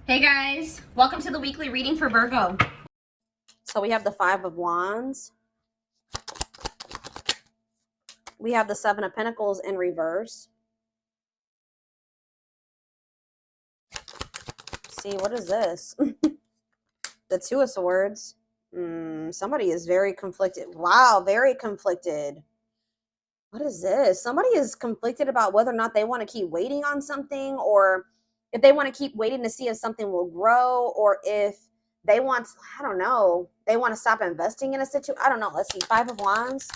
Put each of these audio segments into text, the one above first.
Hey guys, welcome to the weekly reading for Virgo. So we have the Five of Wands. We have the Seven of Pentacles in reverse. See, what is this? The Two of Swords. Somebody is very conflicted. Wow, very conflicted. What is this? Somebody is conflicted about whether or not they want to keep waiting on something, or if they want to keep waiting to see if something will grow, or if they want, I don't know, they want to stop investing in a situation. I don't know. Let's see. Five of Wands.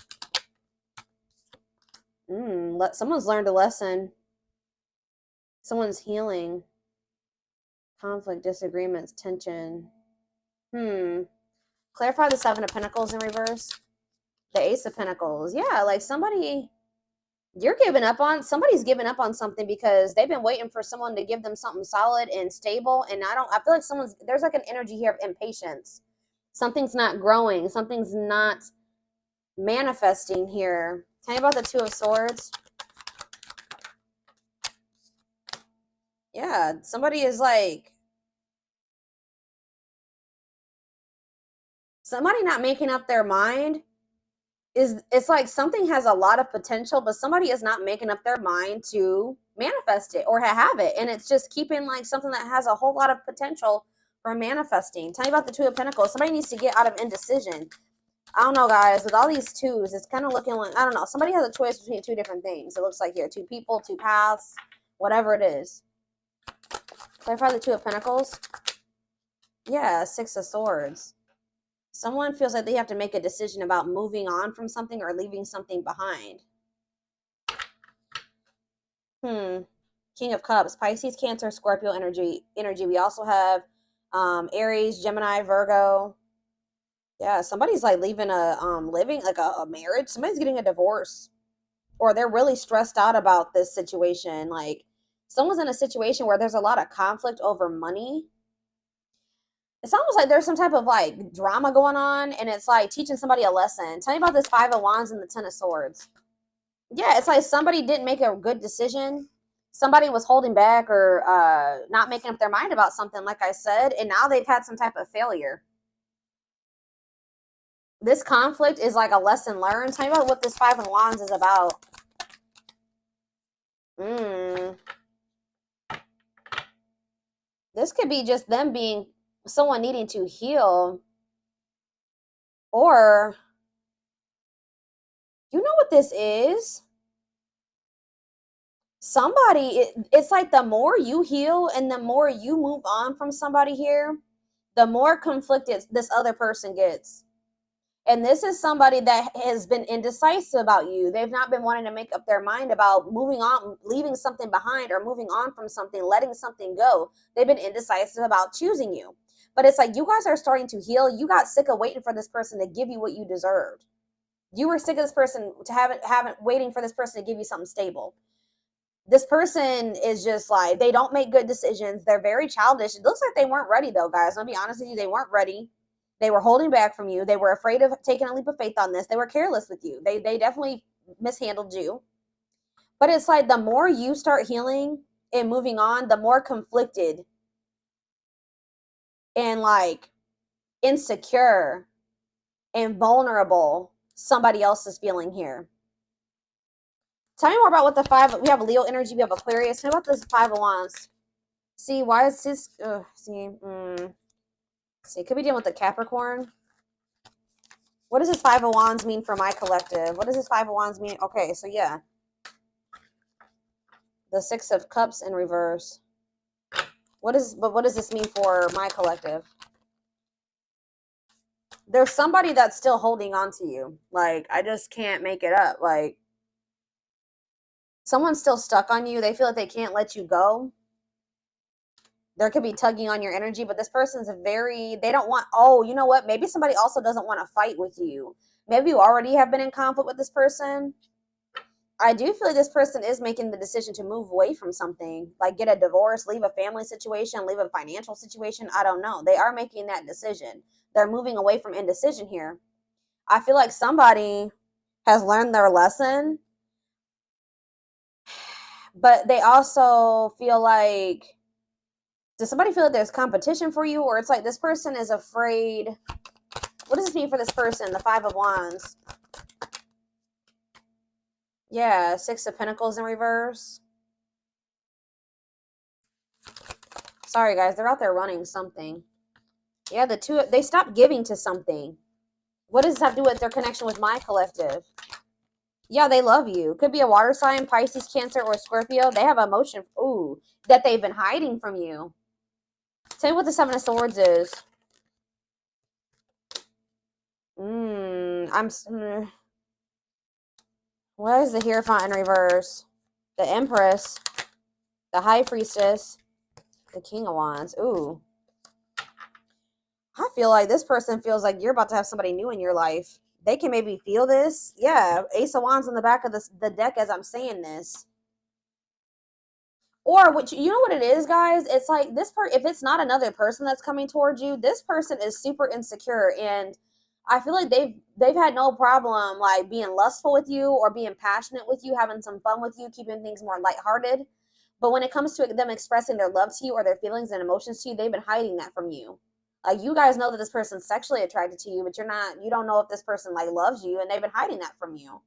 Someone's learned a lesson. Someone's healing. Conflict, disagreements, tension. Clarify the Seven of Pentacles in reverse. The Ace of Pentacles. Yeah, like somebody's giving up on something because they've been waiting for someone to give them something solid and stable. And I feel like there's like an energy here of impatience. Something's not growing. Something's not manifesting here. Tell me about the Two of Swords. Yeah, somebody is like, somebody not making up their mind. It's like something has a lot of potential, but somebody is not making up their mind to manifest it or have it. And it's just keeping like something that has a whole lot of potential for manifesting. Tell me about the Two of Pentacles. Somebody needs to get out of indecision. I don't know, guys. With all these twos, it's kind of looking like, I don't know. Somebody has a choice between two different things. It looks like here. Two people, two paths, whatever it is. Clarify the Two of Pentacles. Yeah, Six of Swords. Someone feels like they have to make a decision about moving on from something or leaving something behind. King of Cups, Pisces, Cancer, Scorpio energy. We also have Aries, Gemini, Virgo. Yeah, somebody's like leaving living like a marriage. Somebody's getting a divorce, or they're really stressed out about this situation. Like someone's in a situation where there's a lot of conflict over money. It's almost like there's some type of like drama going on, and it's like teaching somebody a lesson. Tell me about this Five of Wands and the Ten of Swords. Yeah, it's like somebody didn't make a good decision. Somebody was holding back or not making up their mind about something, like I said, and now they've had some type of failure. This conflict is like a lesson learned. Tell me about what this Five of Wands is about. This could be just them being someone needing to heal, or you know what this is? It's like the more you heal and the more you move on from somebody here, the more conflicted this other person gets. And this is somebody that has been indecisive about you. They've not been wanting to make up their mind about moving on, leaving something behind, or moving on from something, letting something go. They've been indecisive about choosing you. But it's like you guys are starting to heal. You got sick of waiting for this person to give you what you deserved. You were sick of this person waiting for this person to give you something stable. This person is just like, they don't make good decisions. They're very childish. It looks like they weren't ready though, guys. I'll be honest with you. They weren't ready. They were holding back from you. They were afraid of taking a leap of faith on this. They were careless with you. They definitely mishandled you. But it's like the more you start healing and moving on, the more conflicted and like insecure and vulnerable somebody else is feeling here. Tell me more about what we have Leo energy, we have Aquarius. Tell me about this Five of Wands. See, why is this, see, could be dealing with the Capricorn. What does this Five of Wands mean for my collective? What does this Five of Wands mean? Okay, so yeah. The Six of Cups in reverse. What does this mean for my collective? There's somebody that's still holding on to you. Like, I just can't make it up. Like, someone's still stuck on you. They feel like they can't let you go. There could be tugging on your energy, but this person's they don't want, you know what? Maybe somebody also doesn't want to fight with you. Maybe you already have been in conflict with this person. I do feel like this person is making the decision to move away from something, like get a divorce, leave a family situation, leave a financial situation. I don't know. They are making that decision. They're moving away from indecision here. I feel like somebody has learned their lesson, but they also feel like Does somebody feel that there's competition for you, or it's like this person is afraid? What does this mean for this person? The Five of Wands. Yeah, Six of Pentacles in reverse. Sorry, guys. They're out there running something. Yeah, the two, they stopped giving to something. What does this have to do with their connection with my collective? Yeah, they love you. Could be a water sign, Pisces, Cancer, or Scorpio. They have emotion, ooh, that they've been hiding from you. Tell me what the Seven of Swords is. What is the Hierophant in reverse? The Empress, the High Priestess, the King of Wands. Ooh. I feel like this person feels like you're about to have somebody new in your life. They can maybe feel this. Yeah, Ace of Wands on the back of the deck as I'm saying this. Or what you know what it is, guys? It's like this part. If it's not another person that's coming towards you, this person is super insecure, and I feel like they've had no problem like being lustful with you or being passionate with you, having some fun with you, keeping things more lighthearted. But when it comes to them expressing their love to you or their feelings and emotions to you, they've been hiding that from you. Like you guys know that this person's sexually attracted to you, but you don't know if this person like loves you, and they've been hiding that from you.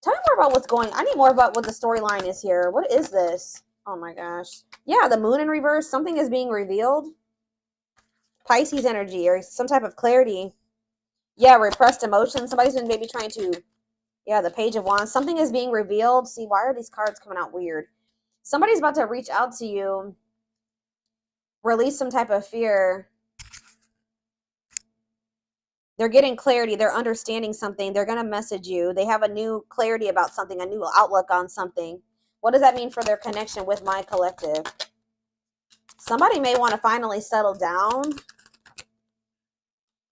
Tell me more about what's going. I need more about what the storyline is here. What is this? Oh my gosh. Yeah, the moon in reverse. Something is being revealed. Pisces energy or some type of clarity. Yeah, repressed emotions. Somebody's been maybe trying to. Yeah, the Page of Wands. Something is being revealed. See, why are these cards coming out weird? Somebody's about to reach out to you. Release some type of fear. They're getting clarity. They're understanding something. They're going to message you. They have a new clarity about something, a new outlook on something. What does that mean for their connection with my collective? Somebody may want to finally settle down.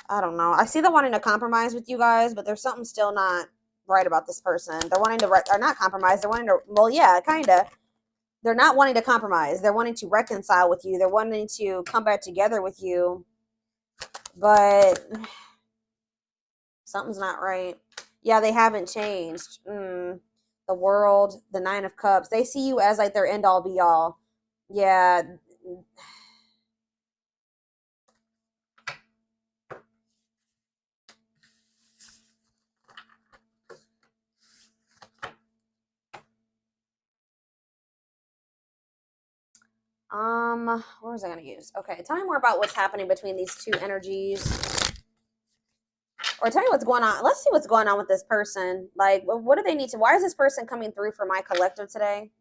I don't know. I see them wanting to compromise with you guys, but there's something still not right about this person. They're wanting to, or not compromise. They're wanting to, well, yeah, kind of. They're not wanting to compromise. They're wanting to reconcile with you. They're wanting to come back together with you. But something's not right. Yeah, they haven't changed. The World, the Nine of Cups. They see you as like their end all be all. Yeah. What was I going to use? Okay, tell me more about what's happening between these two energies. Or tell me what's going on. Let's see what's going on with this person. Like, what do they need to, why is this person coming through for my collective today?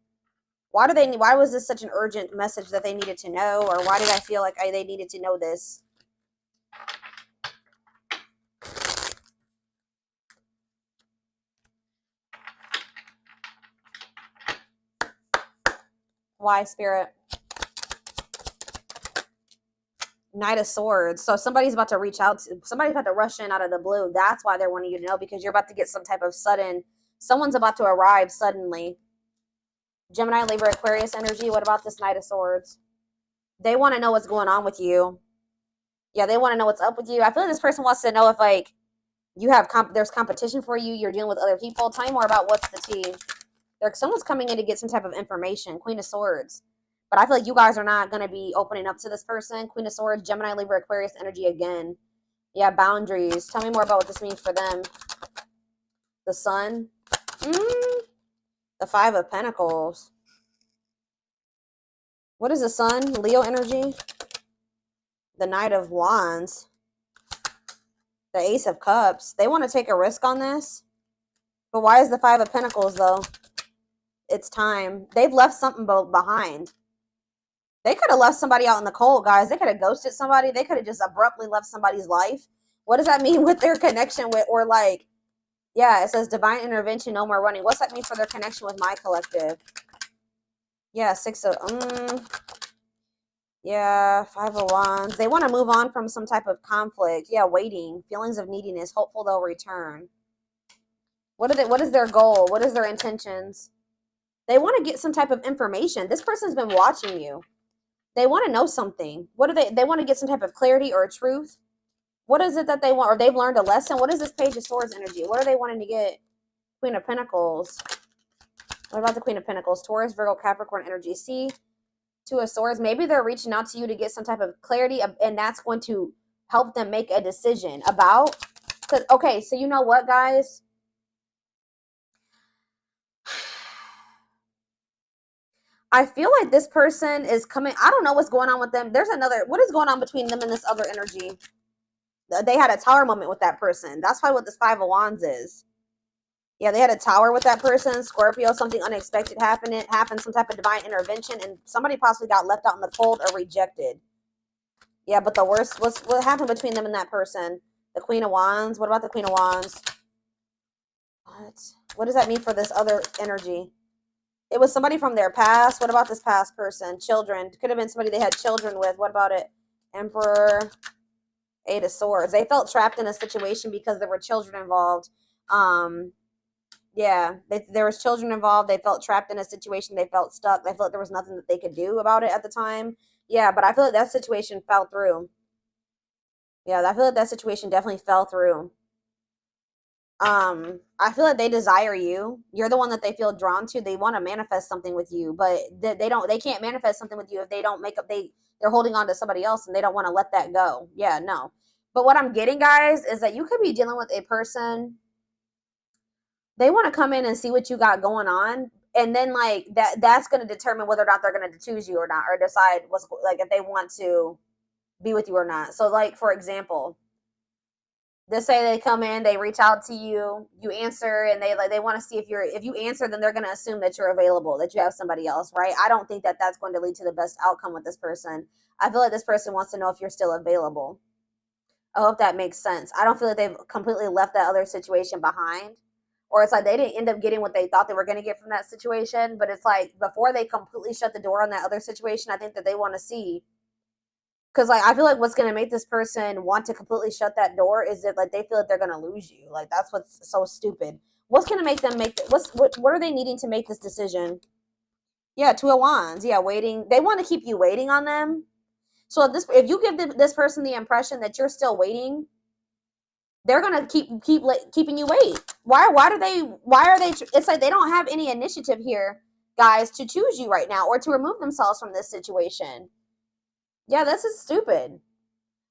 Why was this such an urgent message that they needed to know? Or why did I feel like they needed to know this? Why, Spirit? Knight of Swords. So somebody's about to reach out to, somebody's about to rush in out of the blue. That's why they're wanting you to know, because you're about to get some type of sudden, someone's about to arrive suddenly. Gemini, Libra, Aquarius energy. What about this Knight of Swords? They want to know what's going on with you. Yeah, they want to know what's up with you. I feel like this person wants to know if like you have there's competition for you. You're dealing with other people. Tell me more about what's the tea. Someone's coming in to get some type of information. Queen of Swords. But I feel like you guys are not going to be opening up to this person. Queen of Swords, Gemini, Libra, Aquarius energy again. Yeah, boundaries. Tell me more about what this means for them. The Sun. The Five of Pentacles. What is the Sun? Leo energy. The Knight of Wands. The Ace of Cups. They want to take a risk on this. But why is the Five of Pentacles, though? It's time. They've left something behind. They could have left somebody out in the cold, guys. They could have ghosted somebody. They could have just abruptly left somebody's life. What does that mean with their connection with, or like, yeah, it says divine intervention, no more running. What's that mean for their connection with my collective? Yeah, yeah, Five of Wands. They want to move on from some type of conflict. Yeah, waiting. Feelings of neediness. Hopeful they'll return. What is their goal? What is their intentions? They want to get some type of information. This person's been watching you. They want to know something. What do they want to get some type of clarity or a truth? What is it that they want? Or they've learned a lesson? What is this Page of Swords energy? What are they wanting to get? Queen of Pentacles. What about the Queen of Pentacles? Taurus, Virgo, Capricorn energy. See, Two of Swords. Maybe they're reaching out to you to get some type of clarity, and that's going to help them make a decision about. Because, okay, so you know what, guys? I feel like this person is coming. I don't know what's going on with them. There's another. What is going on between them and this other energy? They had a tower moment with that person. That's probably what this Five of Wands is. Yeah, they had a tower with that person. Scorpio, something unexpected happened, some type of divine intervention, and somebody possibly got left out in the cold or rejected. Yeah, but the worst, what happened between them and that person? The Queen of Wands. What about the Queen of Wands? What does that mean for this other energy? It was somebody from their past. What about this past person? Children. Could have been somebody they had children with. What about it? Emperor. Eight of Swords. They felt trapped in a situation because there were children involved. Yeah, there was children involved. They felt trapped in a situation. They felt stuck. They felt there was nothing that they could do about it at the time. Yeah, but I feel like that situation fell through. Yeah, I feel like that situation definitely fell through. I feel like they desire you. You're the one that they feel drawn to. They want to manifest something with you, but they can't manifest something with you if they don't make up, they're holding on to somebody else and they don't want to let that go. Yeah, no. But what I'm getting, guys, is that you could be dealing with a person. They want to come in and see what you got going on, and then like that's going to determine whether or not they're going to choose you or not, or decide what's like if they want to be with you or not. So like, for example, let's say they come in, they reach out to you, you answer, and they want to see if you answer, then they're going to assume that you're available, that you have somebody else, right? I don't think that that's going to lead to the best outcome with this person. I feel like this person wants to know if you're still available. I hope that makes sense. I don't feel like they've completely left that other situation behind, or it's like they didn't end up getting what they thought they were going to get from that situation. But it's like before they completely shut the door on that other situation, I think that they want to see. Because, like, I feel like what's going to make this person want to completely shut that door is that, like, they feel like they're going to lose you. Like, that's what's so stupid. What's going to make them what are they needing to make this decision? Yeah, Two of Wands. Yeah, waiting. They want to keep you waiting on them. So if you give this person the impression that you're still waiting, they're going to keeping you wait. Why are they, it's like they don't have any initiative here, guys, to choose you right now or to remove themselves from this situation. Yeah, this is stupid.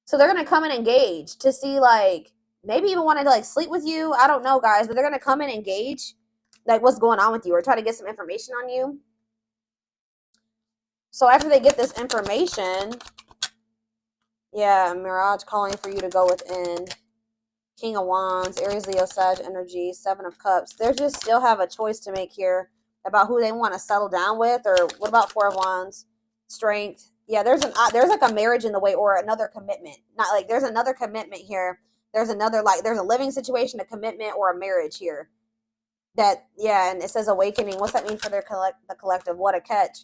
So they're going to come and engage to see, like, maybe even want to, like, sleep with you. I don't know, guys, but they're going to come and engage, like, what's going on with you or try to get some information on you. So after they get this information, yeah, Mirage calling for you to go within. King of Wands, Aries, Leo, Sag energy, Seven of Cups. They just still have a choice to make here about who they want to settle down with. Or what about Four of Wands? Strength. Yeah, there's like a marriage in the way or another commitment. Not like there's another commitment here. There's another, like, there's a living situation, a commitment, or a marriage here. That, yeah, and it says awakening. What's that mean for the collective? What a catch.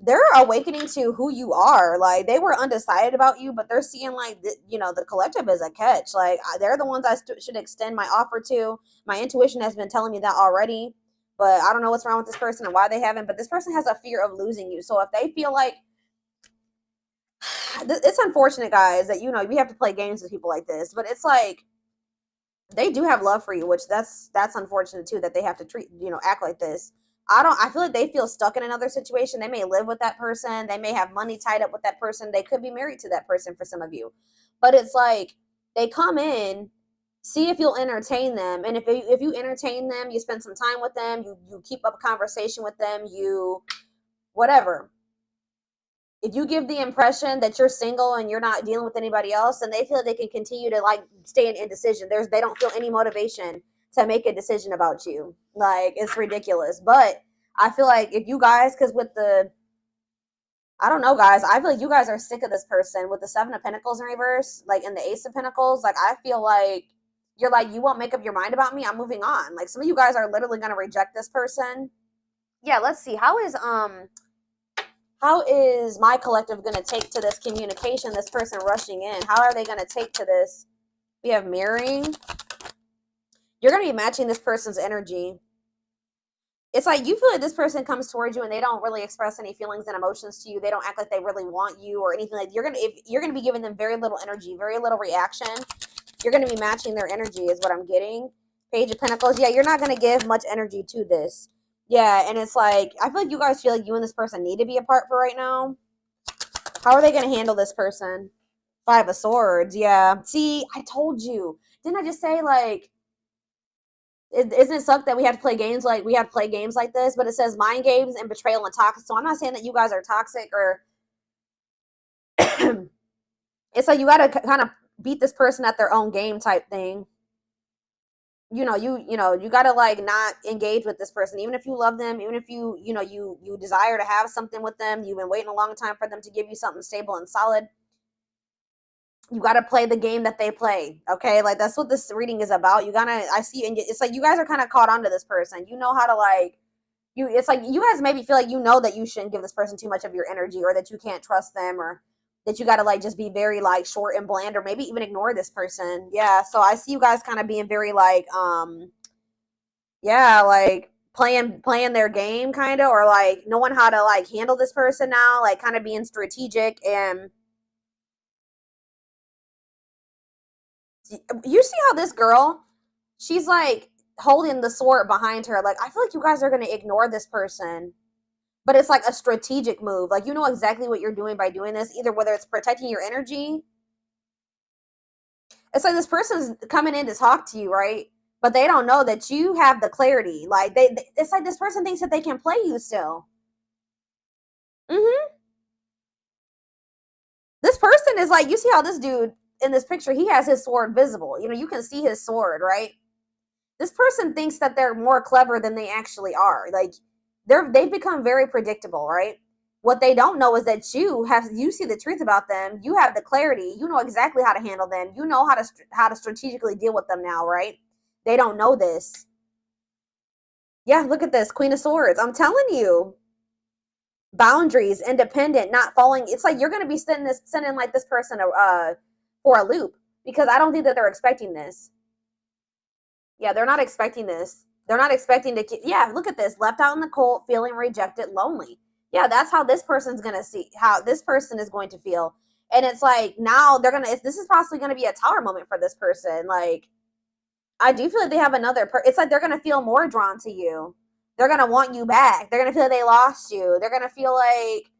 They're awakening to who you are. Like, they were undecided about you, but they're seeing, like, the collective is a catch. Like, they're the ones I should extend my offer to. My intuition has been telling me that already, but I don't know what's wrong with this person and why they haven't. But this person has a fear of losing you. So if they feel like, it's unfortunate, guys, that, we have to play games with people like this, but it's like, they do have love for you, which that's unfortunate too, that they have to act like this. I feel like they feel stuck in another situation. They may live with that person. They may have money tied up with that person. They could be married to that person for some of you. But it's like they come in, see if you'll entertain them. And if you entertain them, you spend some time with them, you keep up a conversation with them, whatever. If you give the impression that you're single and you're not dealing with anybody else, then they feel they can continue to, like, stay in indecision. They don't feel any motivation to make a decision about you. Like, it's ridiculous. But I feel like if you guys, because I don't know, guys, I feel like you guys are sick of this person with the Seven of Pentacles in reverse, like, and the Ace of Pentacles. Like, I feel like you're like, you won't make up your mind about me, I'm moving on. Like, some of you guys are literally going to reject this person. Yeah, let's see. How is my collective going to take to this communication, this person rushing in? How are they going to take to this? We have mirroring. You're going to be matching this person's energy. It's like you feel like this person comes towards you and they don't really express any feelings and emotions to you. They don't act like they really want you or anything. Like, you're going to be giving them very little energy, very little reaction. You're going to be matching their energy is what I'm getting. Page of Pentacles. Yeah, you're not going to give much energy to this. Yeah, and it's like, I feel like you guys feel like you and this person need to be apart for right now. How are they going to handle this person? Five of Swords, yeah. See, I told you. Didn't I just say, like, isn't it suck that we have to play games like this? But it says mind games and betrayal and toxic. So I'm not saying that you guys are toxic or it's like you got to kind of beat this person at their own game type thing. You know, you got to like not engage with this person, even if you love them, even if you desire to have something with them. You've been waiting a long time for them to give you something stable and solid. You got to play the game that they play. Okay. Like that's what this reading is about. I see, and it's like, you guys are kind of caught onto this person. You know how to like, it's like, you guys maybe feel like, you know, that you shouldn't give this person too much of your energy or that you can't trust them or that you got to like, just be very like short and bland or maybe even ignore this person. Yeah. So I see you guys kind of being very like, yeah, like playing their game kind of, or like knowing how to like handle this person now, like kind of being strategic. And you see how this girl, she's like holding the sword behind her. Like, I feel like you guys are going to ignore this person, but it's like a strategic move. Like, you know exactly what you're doing by doing this, either whether it's protecting your energy. It's like this person's coming in to talk to you, right? But they don't know that you have the clarity. Like, it's like this person thinks that they can play you still. This person is like, you see how this dude in this picture, he has his sword visible. You know, you can see his sword, right? This person thinks that they're more clever than they actually are. Like, they've become very predictable, right? What they don't know is that you see the truth about them. You have the clarity. You know exactly how to handle them. You know how to strategically deal with them now, right? They don't know this. Yeah, look at this, Queen of Swords. I'm telling you, boundaries, independent, not falling. It's like you're going to be sending like this person for a loop, because I don't think that they're expecting this. Yeah, they're not expecting this. They're not expecting to. Yeah, look at this. Left out in the cold, feeling rejected, lonely. Yeah, that's how this person's gonna see how this person is going to feel. And it's like now they're gonna. This is possibly gonna be a tower moment for this person. Like, I do feel like they have another. It's like they're gonna feel more drawn to you. They're gonna want you back. They're gonna feel like they lost you. They're gonna feel like.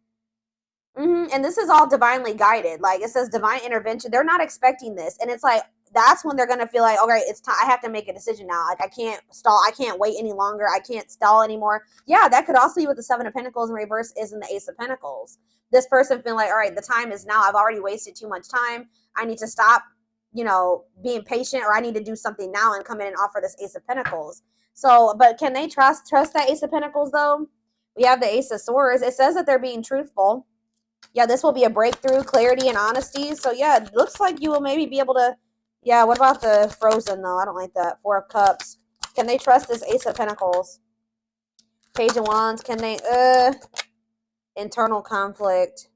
And this is all divinely guided. Like, it says divine intervention. They're not expecting this, and it's like that's when they're gonna feel like, okay, it's time. I have to make a decision now. Like, I can't stall. I can't wait any longer. I can't stall anymore. Yeah, that could also be what the Seven of Pentacles in reverse is in the Ace of Pentacles. This person feeling like, all right, the time is now. I've already wasted too much time. I need to stop, being patient, or I need to do something now and come in and offer this Ace of Pentacles. So, but can they trust that Ace of Pentacles though? We have the Ace of Swords. It says that they're being truthful. Yeah, this will be a breakthrough, clarity, and honesty. So, yeah, it looks like you will maybe be able to. Yeah, what about the Frozen, though? I don't like that. Four of Cups. Can they trust this Ace of Pentacles? Page of Wands. Can they? Internal conflict.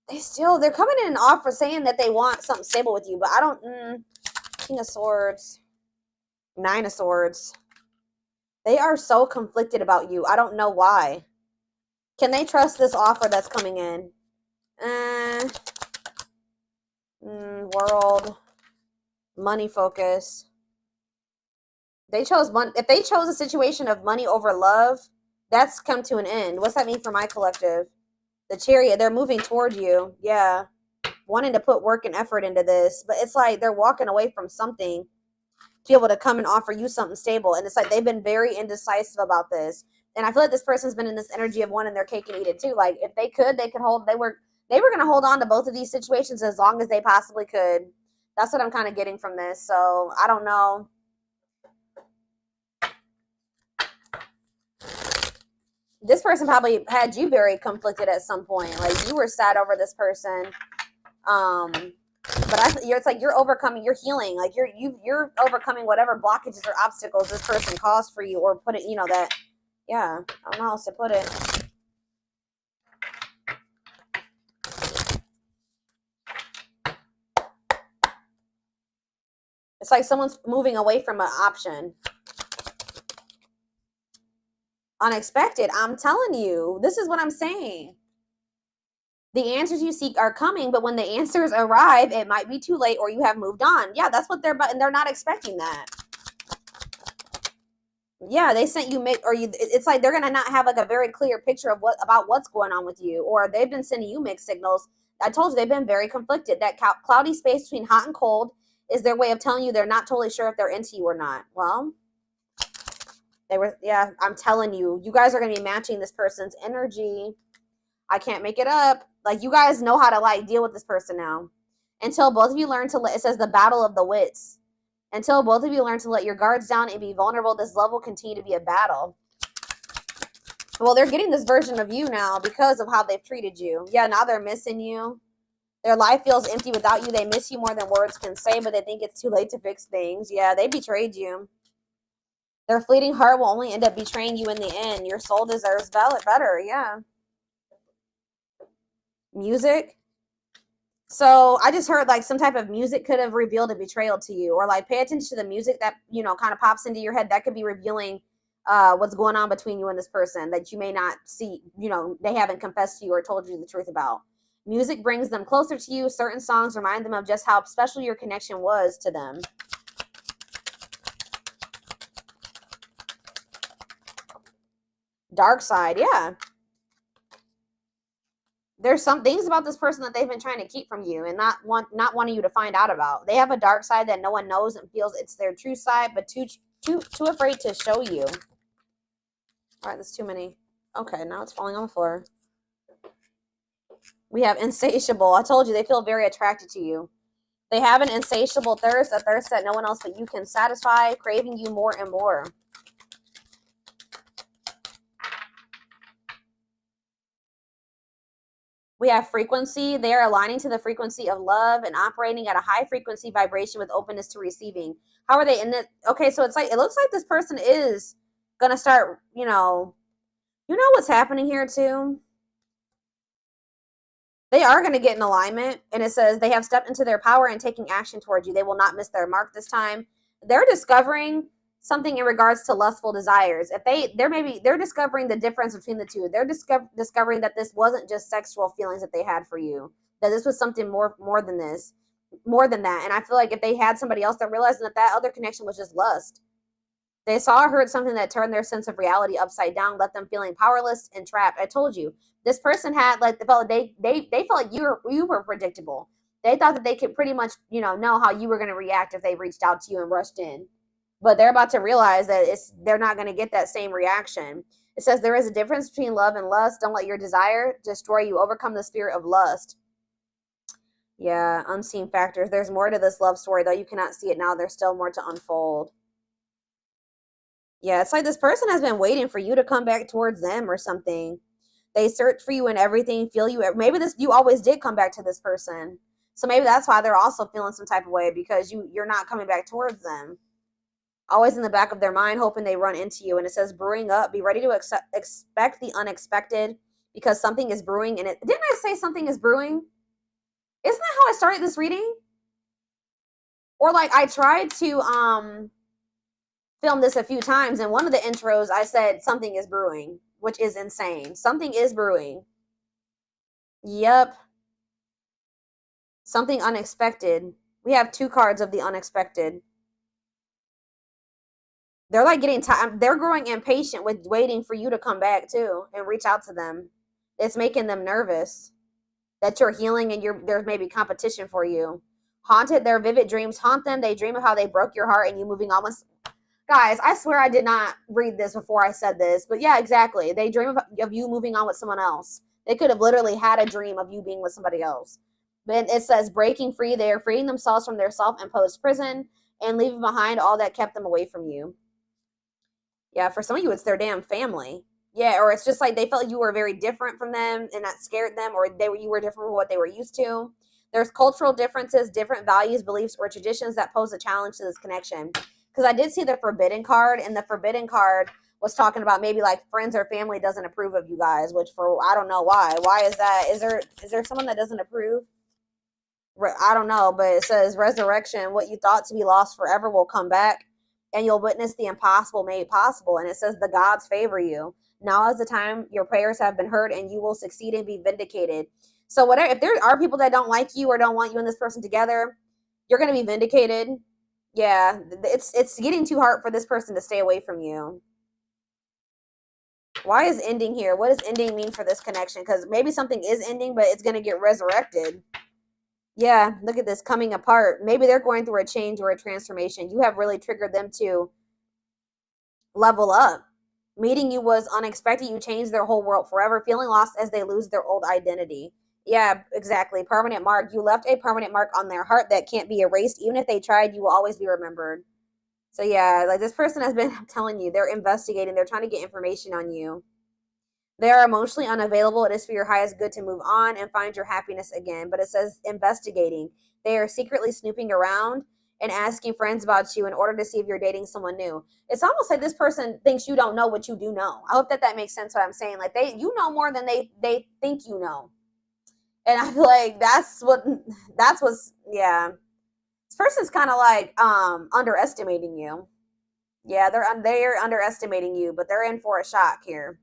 They're coming in and offer saying that they want something stable with you, but I don't. King of Swords. Nine of Swords. They are so conflicted about you. I don't know why. Can they trust this offer that's coming in? World, money focus. They chose money. If they chose a situation of money over love, that's come to an end. What's that mean for my collective? The Chariot, they're moving toward you. Yeah, wanting to put work and effort into this, but it's like they're walking away from something to be able to come and offer you something stable. And it's like they've been very indecisive about this. And I feel like this person's been in this energy of wanting their cake and eat it too. Like, if they could hold. They were going to hold on to both of these situations as long as they possibly could. That's what I'm kind of getting from this. So, I don't know. This person probably had you very conflicted at some point. Like, you were sad over this person. But it's like you're overcoming, you're healing. Like, you're overcoming whatever blockages or obstacles this person caused for you, or put it, that, yeah, I don't know how else to put it. It's like someone's moving away from an option. Unexpected. I'm telling you, this is what I'm saying. The answers you seek are coming, but when the answers arrive, it might be too late, or you have moved on. Yeah, that's what and they're not expecting that. Yeah, they sent you, it's like they're going to not have like a very clear picture of about what's going on with you, or they've been sending you mixed signals I told you they've been very conflicted. That cloudy space between hot and cold is their way of telling you they're not totally sure if they're into you or not. Well, they were, yeah, I'm telling you, you guys are going to be matching this person's energy. I can't make it up. Like, you guys know how to, like, deal with this person now. Until both of you learn to let, it says the battle of the wits. Until both of you learn to let your guards down and be vulnerable, this love will continue to be a battle. Well, they're getting this version of you now because of how they've treated you. Yeah, now they're missing you. Their life feels empty without you. They miss you more than words can say, but they think it's too late to fix things. Yeah, they betrayed you. Their fleeting heart will only end up betraying you in the end. Your soul deserves better. Yeah. Music. So I just heard like some type of music could have revealed a betrayal to you, or like pay attention to the music that, you know, kind of pops into your head. That could be revealing what's going on between you and this person that you may not see, you know, they haven't confessed to you or told you the truth about. Music brings them closer to you. Certain songs remind them of just how special your connection was to them. Dark side, yeah. There's some things about this person that they've been trying to keep from you and not wanting you to find out about. They have a dark side that no one knows and feels it's their true side, but too afraid to show you. All right, that's too many. Okay, now it's falling on the floor. We have insatiable. I told you they feel very attracted to you. They have an insatiable thirst, a thirst that no one else but you can satisfy, craving you more and more. We have frequency. They are aligning to the frequency of love and operating at a high frequency vibration with openness to receiving. How are they in it? Okay, so it's like, it looks like this person is going to start, you know what's happening here too? They are going to get in alignment, and it says they have stepped into their power and taking action towards you. They will not miss their mark this time. They're discovering something in regards to lustful desires. If they're discovering the difference between the two. They're discovering that this wasn't just sexual feelings that they had for you, that this was something more than this, more than that. And I feel like if they had somebody else, they're realizing that other connection was just lust. They saw or heard something that turned their sense of reality upside down, left them feeling powerless and trapped. I told you, this person had like they felt like you were predictable. They thought that they could pretty much, know how you were going to react if they reached out to you and rushed in. But they're about to realize that they're not going to get that same reaction. It says there is a difference between love and lust. Don't let your desire destroy you. Overcome the spirit of lust. Yeah, unseen factors. There's more to this love story, though. You cannot see it now. There's still more to unfold. Yeah, it's like this person has been waiting for you to come back towards them or something. They search for you and everything, feel you. Maybe you always did come back to this person. So maybe that's why they're also feeling some type of way, because you're not coming back towards them. Always in the back of their mind, hoping they run into you. And it says brewing up. Be ready to expect the unexpected, because something is brewing. And didn't I say something is brewing? Isn't that how I started this reading? Or like I tried to film this a few times, and one of the intros I said something is brewing, which is insane. Something is brewing. Yep. Something unexpected. We have 2 cards of the unexpected. They're like getting time. They're growing impatient with waiting for you to come back too and reach out to them. It's making them nervous that you're healing and there's maybe competition for you. Haunted, their vivid dreams haunt them. They dream of how they broke your heart and you moving on with. Guys, I swear I did not read this before I said this, but yeah, exactly. They dream of you moving on with someone else. They could have literally had a dream of you being with somebody else. But it says breaking free. They are freeing themselves from their self-imposed prison and leaving behind all that kept them away from you. Yeah, for some of you, it's their damn family. Yeah, or it's just like they felt you were very different from them and that scared them, or you were different from what they were used to. There's cultural differences, different values, beliefs, or traditions that pose a challenge to this connection. Because I did see the forbidden card, and the forbidden card was talking about maybe like friends or family doesn't approve of you guys, which I don't know why. Why is that? Is there someone that doesn't approve? I don't know, but it says resurrection. What you thought to be lost forever will come back, and you'll witness the impossible made possible. And it says the gods favor you. Now is the time your prayers have been heard, and you will succeed and be vindicated. So whatever, if there are people that don't like you or don't want you and this person together, you're going to be vindicated. Yeah, it's getting too hard for this person to stay away from you. Why is ending here? What does ending mean for this connection? Because maybe something is ending, but it's going to get resurrected. Yeah, look at this, coming apart. Maybe they're going through a change or a transformation. You have really triggered them to level up. Meeting you was unexpected. You changed their whole world forever, feeling lost as they lose their old identity. Yeah, exactly. Permanent mark. You left a permanent mark on their heart that can't be erased. Even if they tried, you will always be remembered. So yeah, like this person has been telling you, they're investigating, they're trying to get information on you. They are emotionally unavailable. It is for your highest good to move on and find your happiness again. But it says investigating. They are secretly snooping around and asking friends about you in order to see if you're dating someone new. It's almost like this person thinks you don't know what you do know. I hope that makes sense what I'm saying. Like you know more than they think you know. And I feel like that's what's yeah. This person's kind of like underestimating you. Yeah, they're underestimating you, but they're in for a shock here.